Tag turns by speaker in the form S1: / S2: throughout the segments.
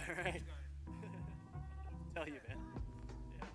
S1: Right. Tell you, man. Yeah.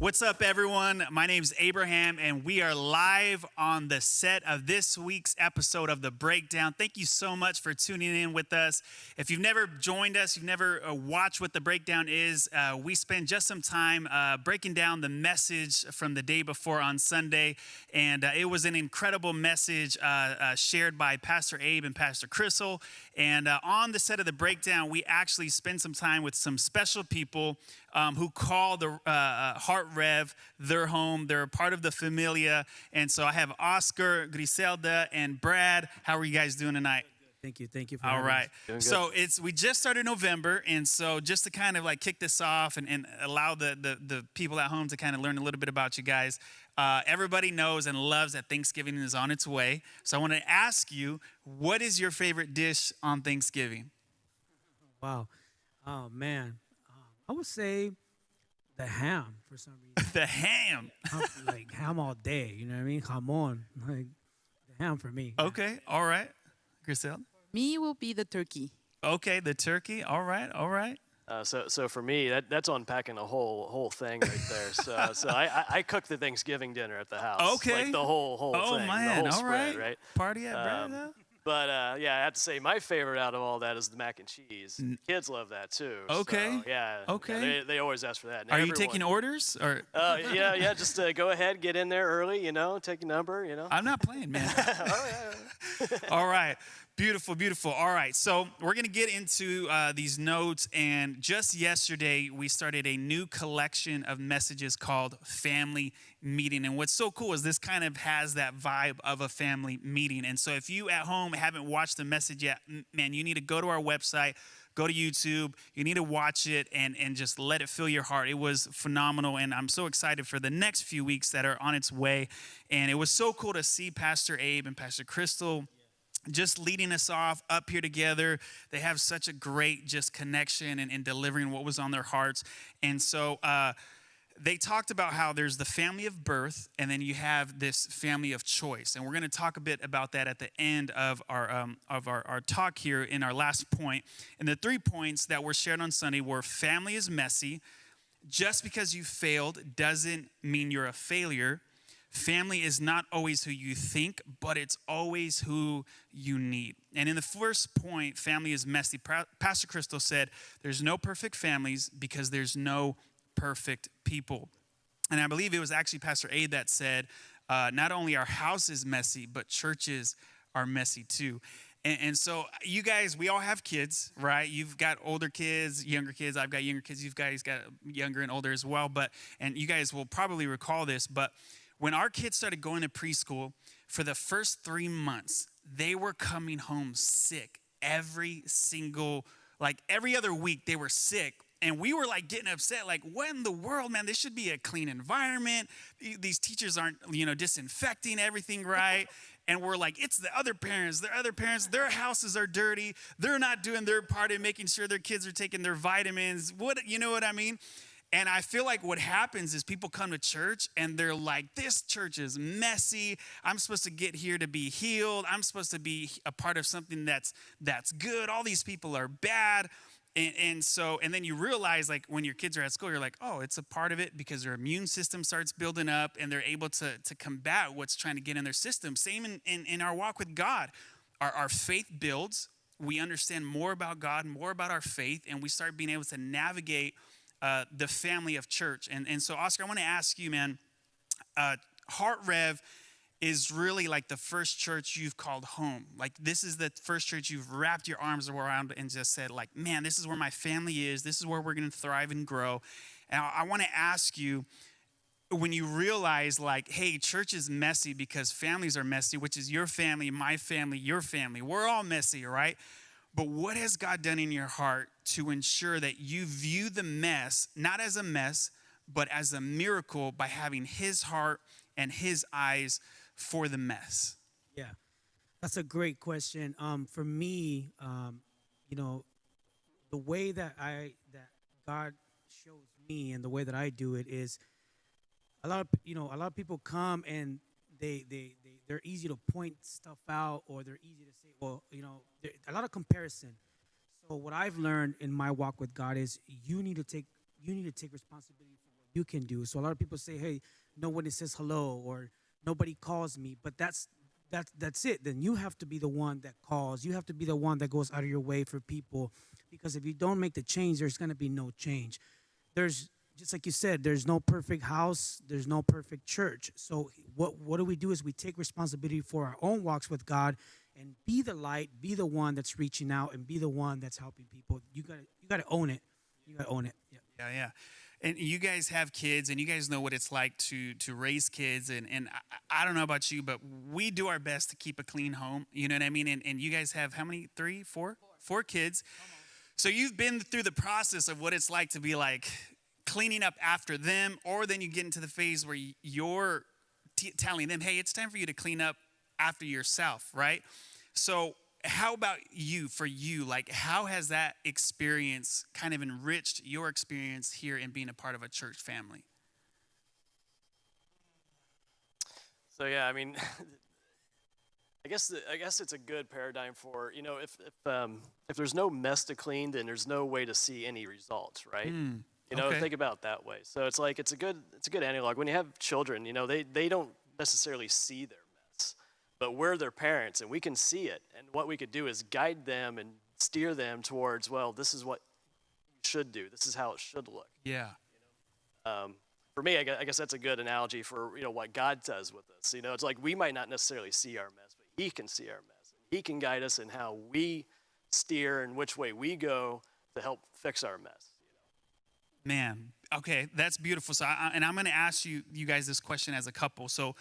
S1: What's up, everyone? My name's Abraham, and we are live on the set of this week's episode of The Breakdown. Thank you so much for tuning in with us. If you've never joined us, you've never watched what The Breakdown is, we spend just some time breaking down the message from the day before on Sunday, and it was an incredible message shared by Pastor Abe and Pastor Crystal. And on the set of The Breakdown, we actually spend some time with some special people who call the Heart Rev their home. They're a part of the Familia. And so I have Oscar, Griselda, and Brad. How are you guys doing tonight?
S2: Thank you. Thank you for
S1: All right. So
S2: us.
S1: we just started November. And so just to kind of like kick this off and allow the people at home to kind of learn a little bit about you guys, everybody knows and loves that Thanksgiving is on its way. So I want to ask you, what is your favorite dish on Thanksgiving?
S2: Wow. Oh, man. I would say the ham for some reason.
S1: The ham.
S2: Like ham all day, you know what I mean? Jamon. Like the ham for me.
S1: Okay. All right. Griselda?
S3: Me will be the turkey.
S1: Okay, the turkey. All right. All right.
S4: So for me, that's unpacking a whole thing right there. So I cook the Thanksgiving dinner at the house.
S1: Okay.
S4: Like the whole thing.
S1: Oh, man.
S4: The whole
S1: All
S4: spread,
S1: right. Party at Brad, though?
S4: But yeah, I have to say my favorite out of all that is the mac and cheese. Kids love that too.
S1: Okay.
S4: So, yeah.
S1: Okay.
S4: Yeah, they always ask for that. And
S1: Are you taking orders or?
S4: Yeah. Just go ahead, get in there early. Take your number.
S1: I'm not playing, man. All right. Beautiful, beautiful. All right, so we're going to get into these notes, and just yesterday, we started a new collection of messages called Family Meeting, and what's so cool is this kind of has that vibe of a family meeting, and so if you at home haven't watched the message yet, man, you need to go to our website, go to YouTube, you need to watch it and just let it fill your heart. It was phenomenal, and I'm so excited for the next few weeks that are on its way, and it was so cool to see Pastor Abe and Pastor Crystal just leading us off up here together. They have such a great just connection and delivering what was on their hearts. And so they talked about how there's the family of birth, and then you have this family of choice. And we're going to talk a bit about that at the end of our talk here in our last point. And the 3 points that were shared on Sunday were family is messy. Just because you failed doesn't mean you're a failure. Family is not always who you think, but it's always who you need. And in the first point, family is messy. Pastor Crystal said, there's no perfect families because there's no perfect people. And I believe it was actually Pastor Aid that said, not only our house is messy, but churches are messy too. And so you guys, we all have kids, right? You've got older kids, younger kids. I've got younger kids. You guys got younger and older as well. And you guys will probably recall this, but when our kids started going to preschool, for the first 3 months, they were coming home sick every other week they were sick. And we were like getting upset, like, what in the world, man? This should be a clean environment. These teachers aren't, disinfecting everything right. And we're like, it's the other parents, their houses are dirty. They're not doing their part in making sure their kids are taking their vitamins. You know what I mean? And I feel like what happens is people come to church and they're like, this church is messy. I'm supposed to get here to be healed. I'm supposed to be a part of something that's good. All these people are bad. And then you realize, like, when your kids are at school, you're like, oh, it's a part of it because their immune system starts building up and they're able to combat what's trying to get in their system. Same in our walk with God. Our faith builds. We understand more about God, more about our faith, and we start being able to navigate the family of church. And so, Oscar, I want to ask you, man, Heart Rev is really like the first church you've called home. Like, this is the first church you've wrapped your arms around and just said, like, man, this is where my family is. This is where we're going to thrive and grow. And I want to ask you, when you realize, like, hey, church is messy because families are messy, which is your family, my family, your family. We're all messy, right? But what has God done in your heart to ensure that you view the mess, not as a mess, but as a miracle by having his heart and his eyes for the mess?
S2: Yeah, that's a great question. For me, the way that God shows me and the way that I do it is a lot of people come and they're easy to point stuff out, or they're easy to say, well, a lot of comparison. So what I've learned in my walk with God is you need to take responsibility for what you can do. So a lot of people say, hey, nobody says hello or nobody calls me, but that's it. Then you have to be the one that calls. You have to be the one that goes out of your way for people, because if you don't make the change, there's going to be no change. There's, just like you said, there's no perfect house, there's no perfect church. So what do we do is we take responsibility for our own walks with God and be the light, be the one that's reaching out, and be the one that's helping people. You gotta own it. You gotta own it. Yeah.
S1: Yeah. And you guys have kids, and you guys know what it's like to raise kids. And I don't know about you, but we do our best to keep a clean home. You know what I mean? And you guys have how many? 3, 4? 4 kids. So you've been through the process of what it's like to be like cleaning up after them, or then you get into the phase where you're telling them, hey, it's time for you to clean up after yourself, right? So how about you, for you, like how has that experience kind of enriched your experience here in being a part of a church family?
S4: So yeah, I mean, I guess it's a good paradigm for, if there's no mess to clean, then there's no way to see any results, right?
S1: Okay.
S4: Think about it that way. So it's like it's a good analog. When you have children, they don't necessarily see their mess, but we're their parents and we can see it. And what we could do is guide them and steer them towards, well, this is what you should do. This is how it should look.
S1: Yeah.
S4: For me, I guess that's a good analogy for what God does with us. It's like we might not necessarily see our mess, but He can see our mess. He can guide us in how we steer and which way we go to help fix our mess.
S1: Man, okay, that's beautiful. So, and I'm going to ask you guys this question as a couple. So,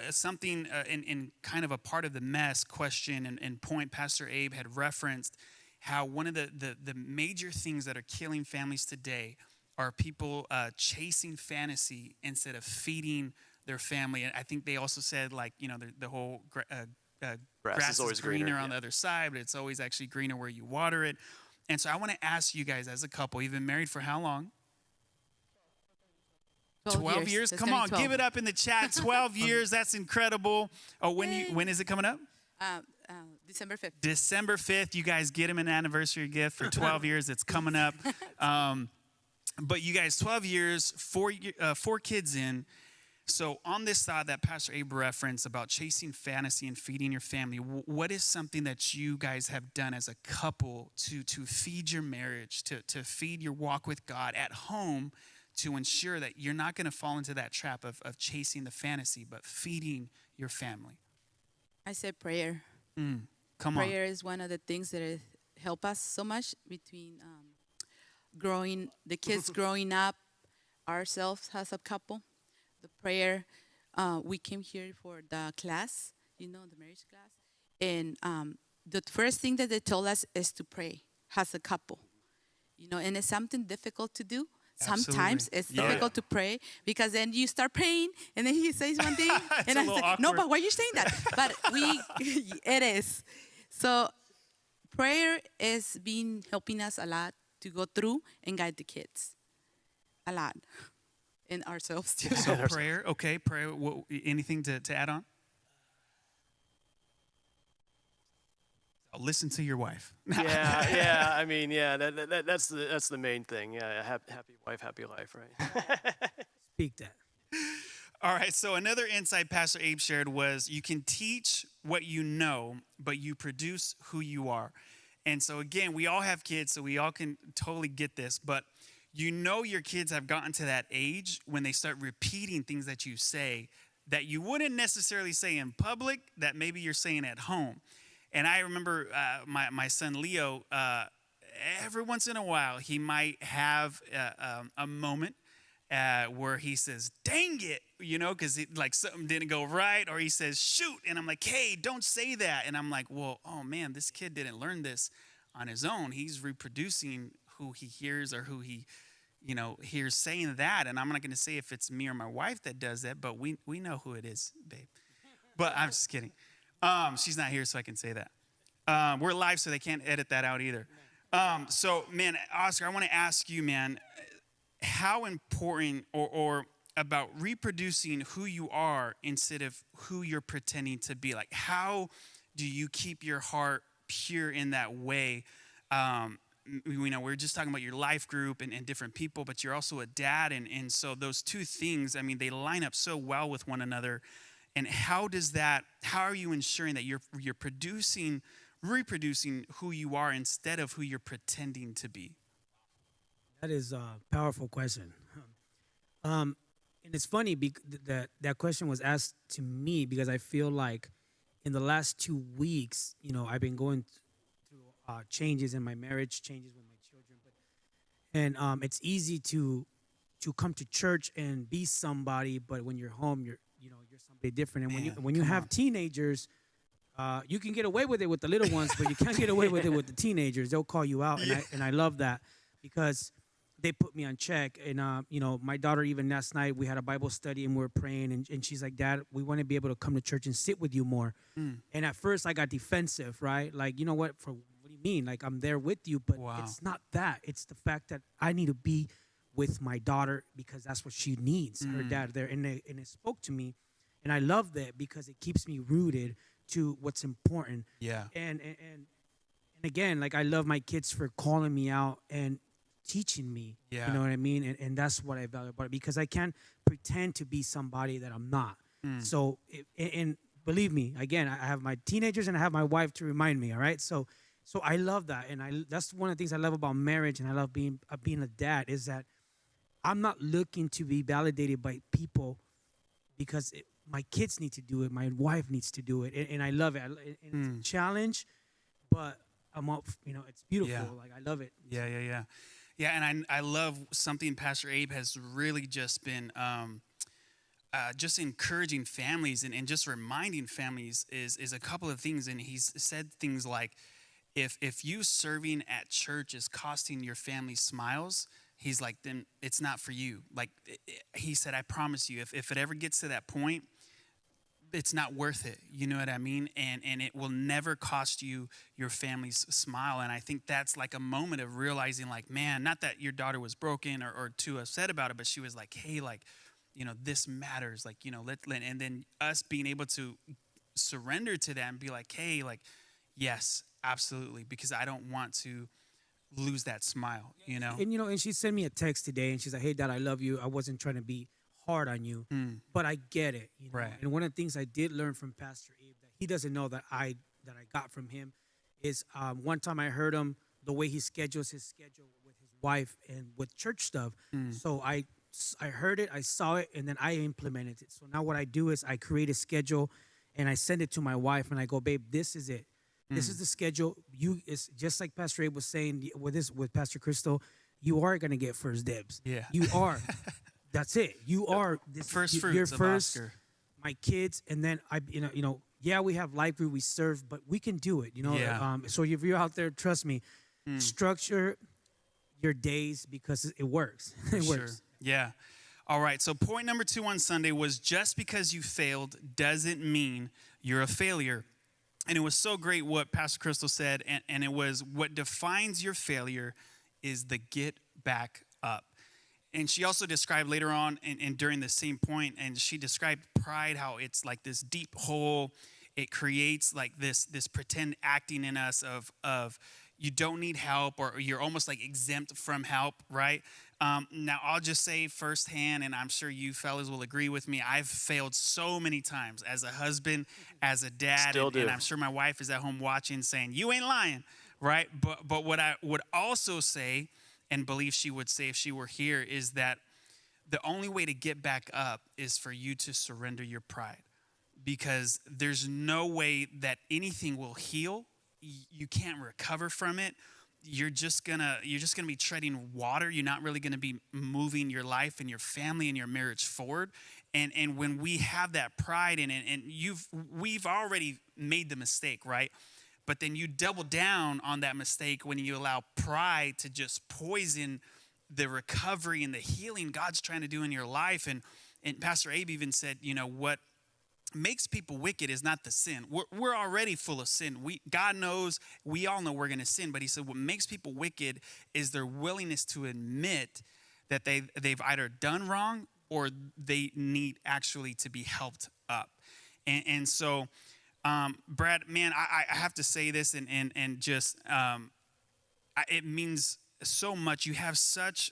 S1: something in kind of a part of the mess question and point, Pastor Abe had referenced how one of the major things that are killing families today are people chasing fantasy instead of feeding their family. And I think they also said, like, the whole grass is always greener on the other side, but it's always actually greener where you water it. And so I want to ask you guys as a couple, you've been married for how long? 12 years. Come on, 12. Give it up in the chat. 12 years. That's incredible. Oh, when is it coming up?
S3: December 5th.
S1: December 5th. You guys get him an anniversary gift for 12 years. It's coming up. But you guys, 12 years, 4 kids in. So on this thought that Pastor Abe referenced about chasing fantasy and feeding your family, what is something that you guys have done as a couple to feed your marriage, to feed your walk with God at home, to ensure that you're not going to fall into that trap of chasing the fantasy, but feeding your family?
S3: I said prayer.
S1: Come on.
S3: Prayer is one of the things that help us so much between the kids growing up, ourselves as a couple. The prayer, we came here for the class, the marriage class. And the first thing that they told us is to pray as a couple. And it's something difficult to do. Sometimes it's difficult to pray because then you start praying and then he says one thing and I say, awkward. No, but why are you saying that? But it is. So prayer is helping us a lot to go through and guide the kids a lot, and ourselves too.
S1: So prayer, okay, prayer. Anything to add on? Listen to your wife.
S4: Yeah. I mean, that's the main thing. Yeah, happy wife, happy life, right?
S2: Speak that.
S1: All right. So another insight Pastor Abe shared was you can teach what you know, but you produce who you are. And so again, we all have kids, so we all can totally get this. But your kids have gotten to that age when they start repeating things that you say that you wouldn't necessarily say in public, that maybe you're saying at home. And I remember my son Leo, every once in a while, he might have a moment where he says, dang it, because like something didn't go right, or he says, shoot. And I'm like, hey, don't say that. And I'm like, well, oh man, this kid didn't learn this on his own. He's reproducing who he hears or who he, hears saying that. And I'm not going to say if it's me or my wife that does that, but we know who it is, babe. But I'm just kidding. She's not here, so I can say that. We're live, so they can't edit that out either. So, man, Oscar, I want to ask you, man, how important or about reproducing who you are instead of who you're pretending to be? Like, how do you keep your heart pure in that way? we're just talking about your life group and different people, but you're also a dad. And so those two things, I mean, they line up so well with one another. And how are you ensuring that you're reproducing who you are instead of who you're pretending to be?
S2: That is a powerful question. And it's funny that question was asked to me because I feel like in the last 2 weeks, I've been going through changes in my marriage, changes with my children, and it's easy to come to church and be somebody, but when you're home, you're somebody different. And when you have teenagers, you can get away with it with the little ones, but you can't get away with it with the teenagers. They'll call you out, and I love that because they put me on check. And my daughter, even last night, we had a Bible study and we were praying, and she's like, "Dad, we want to be able to come to church and sit with you more." And at first, I got defensive, right? Like, you know what? What do you mean? Like, I'm there with you, but it's not that. It's the fact that I need to be with my daughter because that's what she needs. Her dad there, and it spoke to me, and I love that because it keeps me rooted to what's important.
S1: Yeah.
S2: And again, like, I love my kids for calling me out and teaching me.
S1: Yeah.
S2: You know what I mean? And that's what I value about it, because I can't pretend to be somebody that I'm not. So, and believe me, again, I have my teenagers and I have my wife to remind me. All right. So I love that. And that's one of the things I love about marriage, and I love being a dad, is that I'm not looking to be validated by people because my kids need to do it. My wife needs to do it. And I love it. And it's a challenge, but I'm up, it's beautiful.
S1: Yeah.
S2: Like, I love it.
S1: Yeah. Yeah, and I love something Pastor Abe has really just been just encouraging families and just reminding families is a couple of things. And he's said things like, if you serving at church is costing your family smiles, he's like, then it's not for you. Like, he said, I promise you, if it ever gets to that point, it's not worth it. You know what I mean? And it will never cost you your family's smile. And I think that's like a moment of realizing, like, man, not that your daughter was broken or too upset about it, but she was like, hey, like, this matters. Like, and then us being able to surrender to that and be like, hey, like, yes, absolutely. Because I don't want to lose that smile, And,
S2: and she sent me a text today, and she's like, hey, Dad, I love you. I wasn't trying to be hard on you, but I get it.
S1: Right.
S2: And one of the things I did learn from Pastor Abe that he doesn't know that I got from him is one time I heard him, the way he schedules his schedule with his wife and with church stuff. So I heard it, I saw it, and then I implemented it. So now what I do is I create a schedule and I send it to my wife, and I go, babe, this is it. This is the schedule. It's just like Pastor Abe was saying with Pastor Crystal, you are going to get first dibs.
S1: Yeah.
S2: You are. That's it. You are this
S1: first fruits
S2: you're
S1: of
S2: first,
S1: Oscar.
S2: My kids, and then yeah, we have life group, we serve, but we can do it.
S1: Yeah.
S2: So if you're out there, trust me, structure your days because it works. It works.
S1: Yeah. All right. So point number 2 on Sunday was, just because you failed doesn't mean you're a failure. And it was so great what Pastor Crystal said, and it was, what defines your failure is the get back up. And she also described later on and during the same point, and she described pride, how it's like this deep hole. It creates like this pretend acting in us of you don't need help, or you're almost like exempt from help, right? Now, I'll just say firsthand, and I'm sure you fellas will agree with me, I've failed so many times as a husband, as a dad, and I'm sure my wife is at home watching saying, you ain't lying, right? But what I would also say, and believe she would say if she were here, is that the only way to get back up is for you to surrender your pride, because there's no way that anything will heal. You can't recover from it. You're just gonna be treading water. You're not really gonna be moving your life and your family and your marriage forward. And when we have that pride in it, and we've already made the mistake, right? But then you double down on that mistake when you allow pride to just poison the recovery and the healing God's trying to do in your life. And Pastor Abe even said, what makes people wicked is not the sin. We're already full of sin. God knows, we all know we're going to sin. But he said what makes people wicked is their willingness to admit that they've either done wrong or they need actually to be helped up. And so, Brad, man, I have to say this and just it means so much. You have such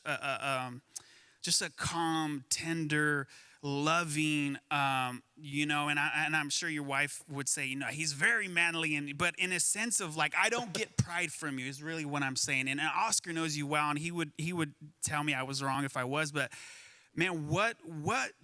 S1: just a calm, tender, loving, and I'm sure your wife would say, he's very manly, but in a sense of like, I don't get pride from you is really what I'm saying. And Oscar knows you well, and he would tell me I was wrong if I was, but man, what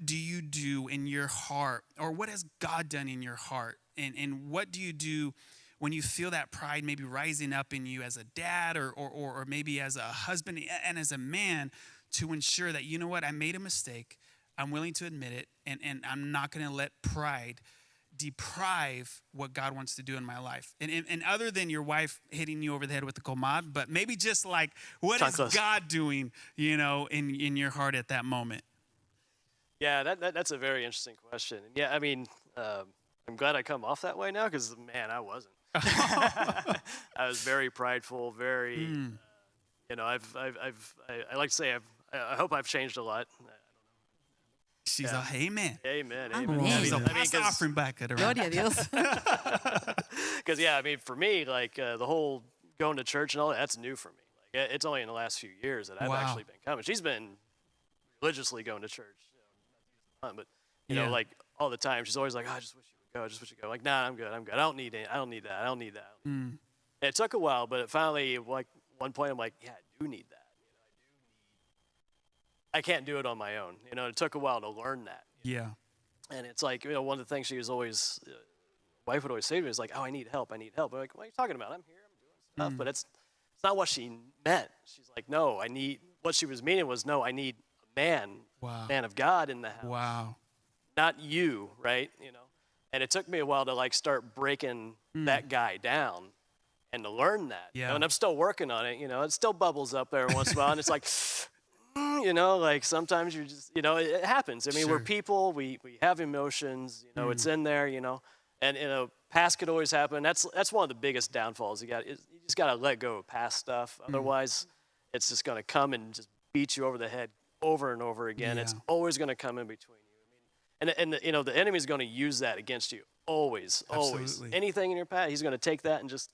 S1: do you do in your heart, or what has God done in your heart? And what do you do when you feel that pride maybe rising up in you as a dad or maybe as a husband and as a man, to ensure that, you know what, I made a mistake, I'm willing to admit it, and I'm not going to let pride deprive what God wants to do in my life. And other than your wife hitting you over the head with the komad, but maybe just like, what is God doing, in your heart at that moment?
S4: Yeah, that's a very interesting question. And yeah, I mean, I'm glad I come off that way now, because, man, I wasn't. I was very prideful, very, I like to say I hope I've changed a lot.
S1: She's all, amen.
S4: Amen.
S1: So pass the offering back at her.
S3: Gloria a Dios.
S4: Because, yeah, I mean, for me, like, the whole going to church and all that's new for me. Like, it's only in the last few years that I've actually been coming. She's been religiously going to church, but, like, all the time. She's always like, I just wish you would go. I just wish you would go. Like, nah, I'm good. I don't need it. I don't need that. And it took a while, but finally, like, one point, I'm like, yeah, I do need that. I can't do it on my own. It took a while to learn that.
S1: Yeah.
S4: And it's like, one of the things she was always, wife would always say to me is like, oh, I need help. I'm like, what are you talking about? I'm here, I'm doing stuff. But it's not what she meant. She's like, no, what she was meaning was, no, I need a man, man of God in the house.
S1: Wow.
S4: Not you, right? And it took me a while to like start breaking that guy down and to learn that.
S1: Yeah.
S4: And I'm still working on it. It still bubbles up every once in a while. And it's like, like sometimes you just, it happens. I mean, we're people, we have emotions, it's in there, and, past could always happen. That's one of the biggest downfalls. You just got to let go of past stuff. Otherwise, it's just going to come and just beat you over the head over and over again.
S1: Yeah.
S4: It's always going to come in between you. I mean, and the enemy's going to use that against you. Always.
S1: Absolutely.
S4: Anything in your path, he's going to take that and just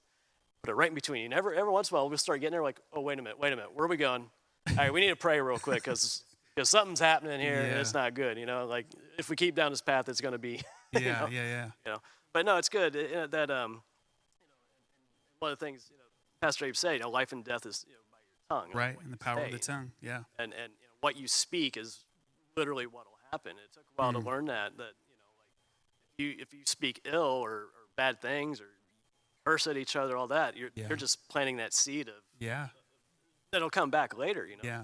S4: put it right in between you. And every once in a while, we'll start getting there like, oh, wait a minute. Where are we going? All right, we need to pray real quick because something's happening here and it's not good. Like if we keep down this path, it's going to be.
S1: Yeah.
S4: But no, it's good that one of the things Pastor Abe said, life and death is by your tongue.
S1: Right, and the power of the tongue. Yeah.
S4: And what you speak is literally what will happen. It took a while to learn that like if you speak ill or bad things or curse at each other, all that, you're just planting that seed of that'll come back later,
S1: Yeah.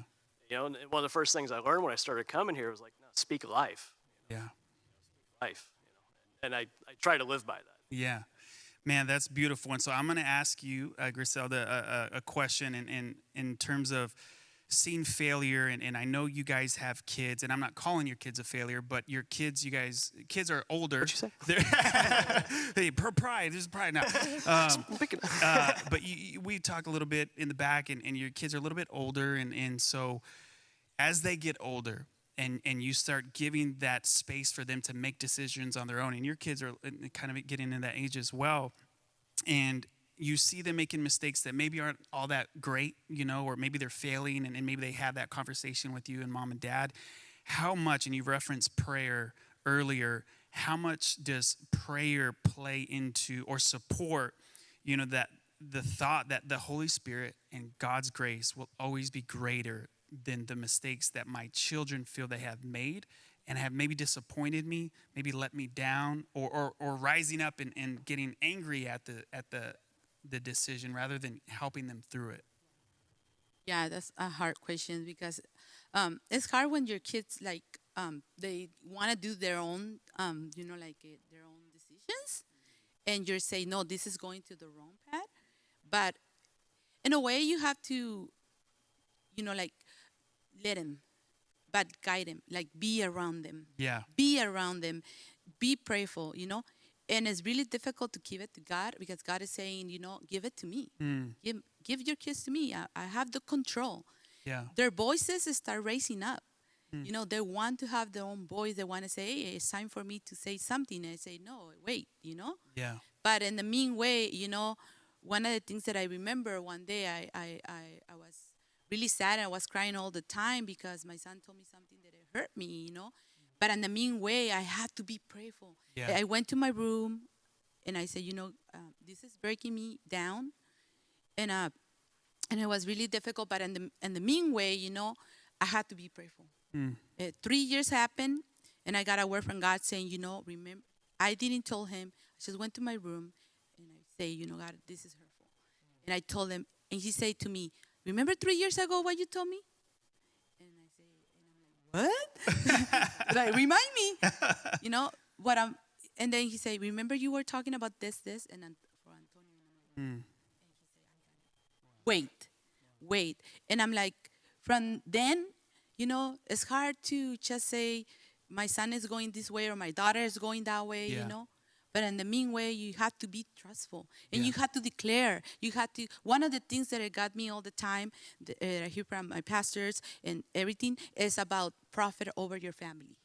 S4: And one of the first things I learned when I started coming here was like, no, speak life.
S1: Yeah.
S4: Life. And I try to live by that.
S1: Yeah. Man, that's beautiful. And so I'm going to ask you, Griselda, a question in terms of seeing failure. And I know you guys have kids, and I'm not calling your kids a failure, but your kids, kids are older.
S4: What'd you say?
S1: Hey, pride. There's pride now. But we talked a little bit in the back, and your kids are a little bit older. And so as they get older, and you start giving that space for them to make decisions on their own, and your kids are kind of getting in that age as well, and you see them making mistakes that maybe aren't all that great, or maybe they're failing, and maybe they have that conversation with you and mom and dad. How much, and you referenced prayer earlier, how much does prayer play into or support, that the thought that the Holy Spirit and God's grace will always be greater than the mistakes that my children feel they have made and have maybe disappointed me, maybe let me down, or rising up and getting angry at the decision rather than helping them through it?
S3: Yeah, that's a hard question because it's hard when your kids they want to do their own, their own decisions, and you're saying no, this is going to the wrong path. But in a way, you have to, let them, but guide them, be around them.
S1: Yeah.
S3: Be around them, be prayerful, And it's really difficult to give it to God because God is saying, give it to me. Give your kids to me. I have the control.
S1: Yeah.
S3: Their voices start raising up. They want to have their own voice. They want to say, hey, it's time for me to say something. And I say, no, wait,
S1: Yeah.
S3: But in the mean way, one of the things that I remember one day, I was really sad. I was crying all the time because my son told me something that it hurt me, But in the mean way, I had to be prayerful.
S1: Yeah.
S3: I went to my room and I said, this is breaking me down. And it was really difficult, but in the mean way, I had to be prayerful. 3 years happened, and I got a word from God saying, remember, I didn't tell him. I just went to my room, and I say, God, this is hurtful. And I told him, and he said to me, remember 3 years ago what you told me? And I say, and I'm like, what? Like, remind me, what I'm. And then he said, remember you were talking about this, and then for Antonio. And he said, wait. And I'm like, from then, it's hard to just say my son is going this way or my daughter is going that way, But in the mean way, you have to be trustful. And you have to declare. One of the things that got me all the time, I hear from my pastors and everything, is about prophet over your family.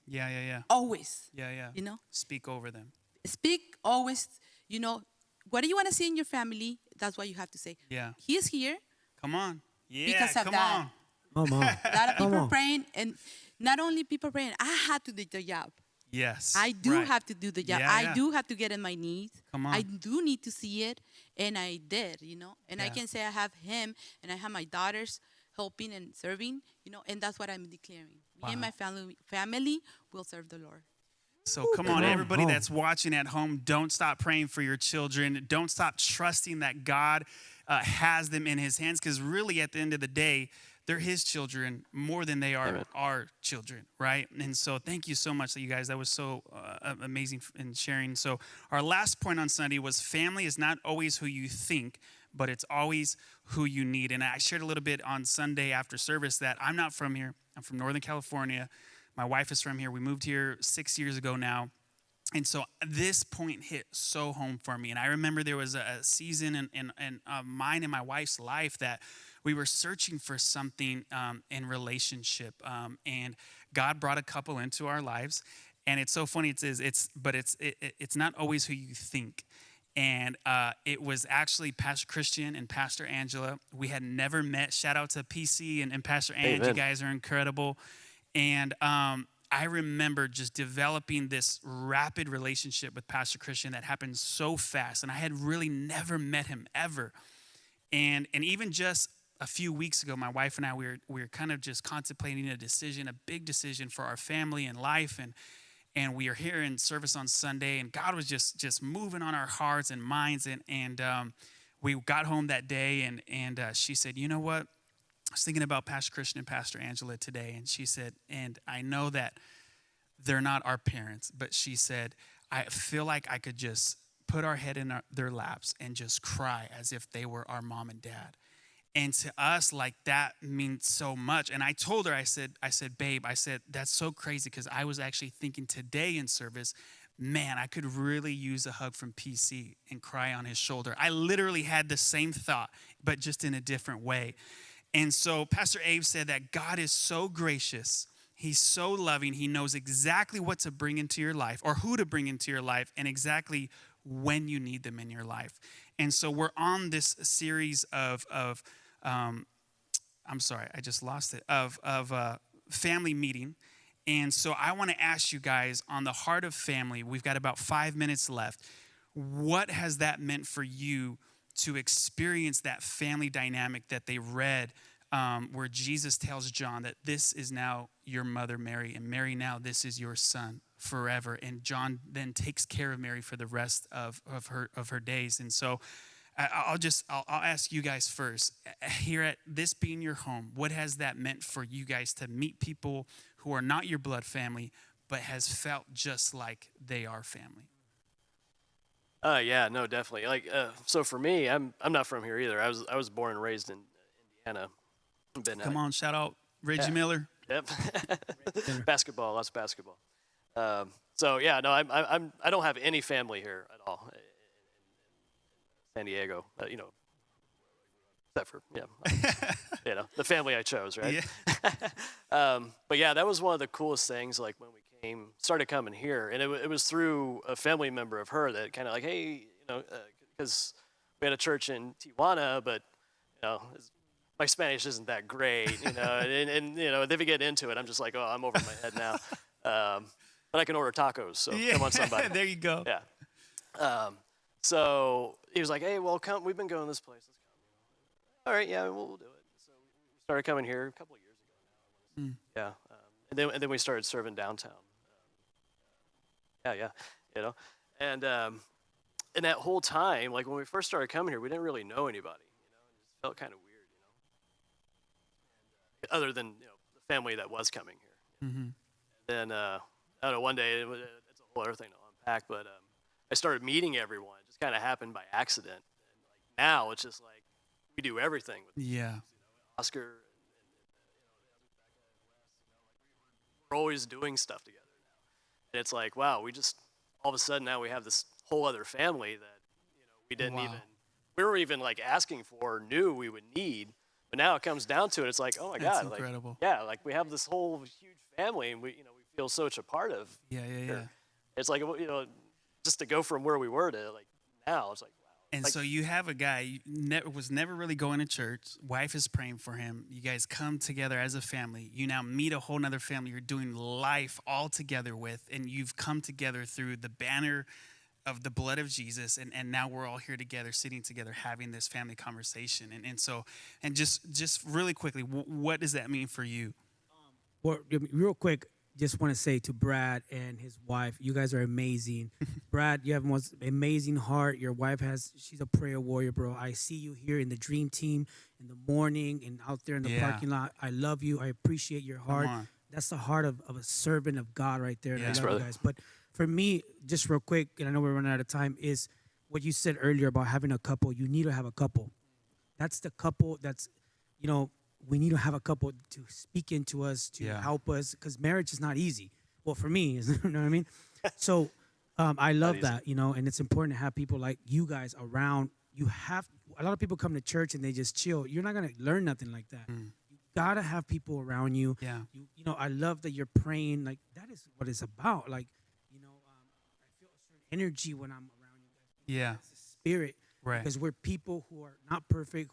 S1: Yeah.
S3: Always.
S1: Yeah. Speak over them.
S3: Speak always, what do you want to see in your family? That's what you have to say.
S1: Yeah.
S3: He is here.
S1: Come on. Yeah,
S3: because of
S1: come
S3: that.
S1: on.
S2: Come on.
S3: A lot of people praying, and not only people praying, I had to do the job.
S1: Yes.
S3: I do
S1: right.
S3: have to do the job.
S1: Yeah,
S3: I do have to get on my knees.
S1: Come on.
S3: I do need to see it, and I did, And I
S1: Yeah.
S3: can say I have him, and I have my daughters helping and serving, and that's what I'm declaring.
S1: Wow.
S3: Me and my family will serve the Lord.
S1: So come on, everybody that's watching at home, don't stop praying for your children. Don't stop trusting that God has them in his hands, because really at the end of the day, they're his children more than they are
S4: Amen.
S1: our children, right? And so thank you so much, you guys. That was so amazing in sharing. So our last point on Sunday was family is not always who you think, but it's always who you need. And I shared a little bit on Sunday after service that I'm not from here. I'm from Northern California. My wife is from here. We moved here 6 years ago now. And so this point hit so home for me. And I remember there was a season in mine and my wife's life that we were searching for something in relationship. And God brought a couple into our lives. And it's so funny. It's not always who you think. And it was actually Pastor Christian and Pastor Angela. We had never met. Shout out to PC and Pastor Ange.
S4: Amen.
S1: You guys are incredible. And I remember just developing this rapid relationship with Pastor Christian that happened so fast. And I had really never met him ever. And even just a few weeks ago, my wife and I, we were kind of just contemplating a decision, a big decision for our family and life. And we are here in service on Sunday, and God was just moving on our hearts and minds. And we got home that day, and she said, you know what? I was thinking about Pastor Christian and Pastor Angela today, and she said, and I know that they're not our parents, but she said, I feel like I could just put our head in their laps and just cry as if they were our mom and dad. And to us, like, that means so much. And I told her, I said, babe, that's so crazy, because I was actually thinking today in service, man, I could really use a hug from PC and cry on his shoulder. I literally had the same thought, but just in a different way. And so Pastor Abe said that God is so gracious. He's so loving. He knows exactly what to bring into your life, or who to bring into your life, and exactly when you need them in your life. And so we're on this series of I'm sorry, I just lost it, of family meeting. And so I want to ask you guys, on the heart of family, we've got about 5 minutes left. What has that meant for you to experience that family dynamic that they read, where Jesus tells John that this is now your mother, Mary, and Mary, now this is your son forever. And John then takes care of Mary for the rest of her days. And so I'll ask you guys first. Here at this being your home, what has that meant for you guys to meet people who are not your blood family, but has felt just like they are family?
S4: Yeah, no, definitely. Like, so for me, I'm not from here either. I was born and raised in Indiana.
S1: Come on, shout out Reggie Miller.
S4: Yep. Basketball, lots of basketball. So yeah, no, I don't have any family here at all in San Diego. Except for the family I chose, right?
S1: Yeah.
S4: But yeah, that was one of the coolest things. Like when we started coming here, and it was through a family member of her that kind of like, hey, because we had a church in Tijuana, but my Spanish isn't that great, and if you get into it, I'm just like, oh, I'm over my head now. But I can order tacos, so come on, somebody.
S1: There you go.
S4: Yeah. So he was like, hey, well, come. We've been going to this place. Let's come. All right, yeah, we'll do it. So we started coming here a couple of years ago now. Yeah. And then we started serving downtown. And that whole time, like when we first started coming here, we didn't really know anybody. It just felt kind of weird, other than the family that was coming here.
S1: Mm-hmm.
S4: And then I don't know. One day, it's a whole other thing to unpack, but I started meeting everyone. It just kind of happened by accident. And like now, it's just like we do everything with Oscar and we're always doing stuff together now. And it's like, wow, we just all of a sudden now we have this whole other family that we didn't we were even like asking for or knew we would need. But now it comes down to it. It's like, oh my
S1: That's
S4: God,
S1: incredible.
S4: like we have this whole huge family, and we feel so much a part of.
S1: Yeah.
S4: It's like just to go from where we were to like now, it's like wow.
S1: And so you have a guy was never really going to church. Wife is praying for him. You guys come together as a family. You now meet a whole nother family you're doing life all together with, and you've come together through the banner of the blood of Jesus, and now we're all here together, sitting together, having this family conversation. And just really quickly, what does that mean for you?
S2: Well, real quick, just want to say to Brad and his wife, you guys are amazing. Brad, you have the most amazing heart. Your wife she's a prayer warrior, bro. I see you here in the dream team in the morning and out there in the parking lot. I love you. I appreciate your heart. That's the heart of a servant of God right there. And I love you guys. But for me, just real quick, and I know we're running out of time, is what you said earlier about having a couple. You need to have a couple. That's the couple that's, we need to have a couple to speak into us, to help us, because marriage is not easy. Well, for me, you know what I mean? So I love that, and it's important to have people like you guys around. A lot of people come to church and they just chill. You're not going to learn nothing like that. You got to have people around you.
S1: Yeah.
S2: I love that you're praying. Like, that is what it's about. Like, I feel a certain energy when I'm around you guys.
S1: Yeah.
S2: It's a spirit.
S1: Right.
S2: Because we're people who are not perfect,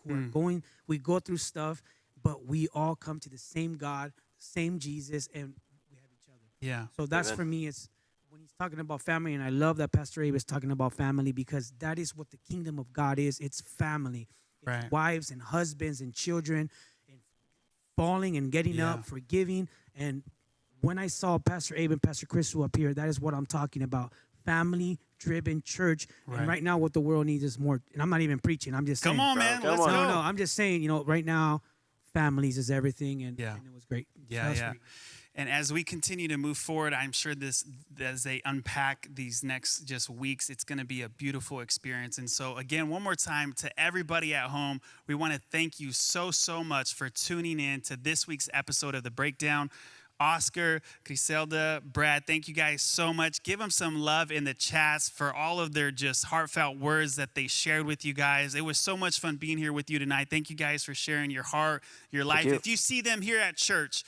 S2: we go through stuff, but we all come to the same God, the same Jesus, and we have each other.
S1: Yeah.
S2: So that's for me, it's when he's talking about family, and I love that Pastor Abe is talking about family, because that is what the kingdom of God is. It's family. It's wives and husbands and children, and falling and getting up, forgiving. And when I saw Pastor Abe and Pastor Crystal up here, that is what I'm talking about. Family-driven church. And right now what the world needs is more. And I'm not even preaching. I'm just saying.
S1: Come on, man. Let's go.
S2: No, I'm just saying, right now, families is everything, and it was great.
S1: Yeah. And as we continue to move forward, I'm sure as they unpack these next just weeks, it's going to be a beautiful experience. And so again, one more time to everybody at home, we want to thank you so much for tuning in to this week's episode of The Breakdown. Oscar, Griselda, Brad, thank you guys so much. Give them some love in the chats for all of their just heartfelt words that they shared with you guys. It was so much fun being here with you tonight. Thank you guys for sharing your heart, your life. If you see them here at church,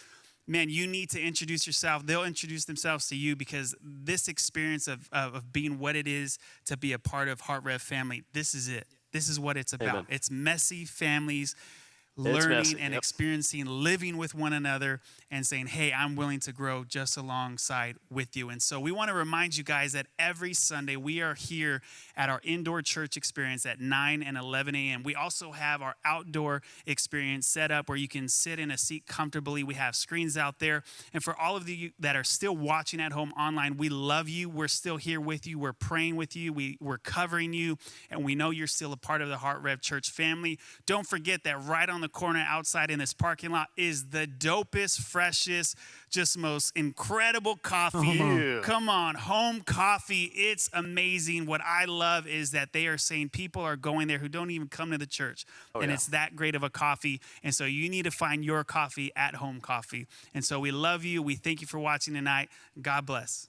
S1: man, you need to introduce yourself. They'll introduce themselves to you, because this experience of being what it is to be a part of Heart Rev family, this is it. This is what it's about.
S4: Amen.
S1: It's messy families learning and experiencing, living with one another, and saying, hey, I'm willing to grow just alongside with you. And so we want to remind you guys that every Sunday we are here at our indoor church experience at 9 and 11 a.m. We also have our outdoor experience set up where you can sit in a seat comfortably. We have screens out there. And for all of you that are still watching at home online, we love you. We're still here with you. We're praying with you. We're covering you. And we know you're still a part of the Heart Rev Church family. Don't forget that right on the corner outside in this parking lot is the dopest, freshest, just most incredible coffee. Come on, home coffee. It's amazing. What I love is that they are saying people are going there who don't even come to the church. It's that great of a coffee. And so you need to find your coffee at Home Coffee. And so we love you. We thank you for watching tonight. God bless.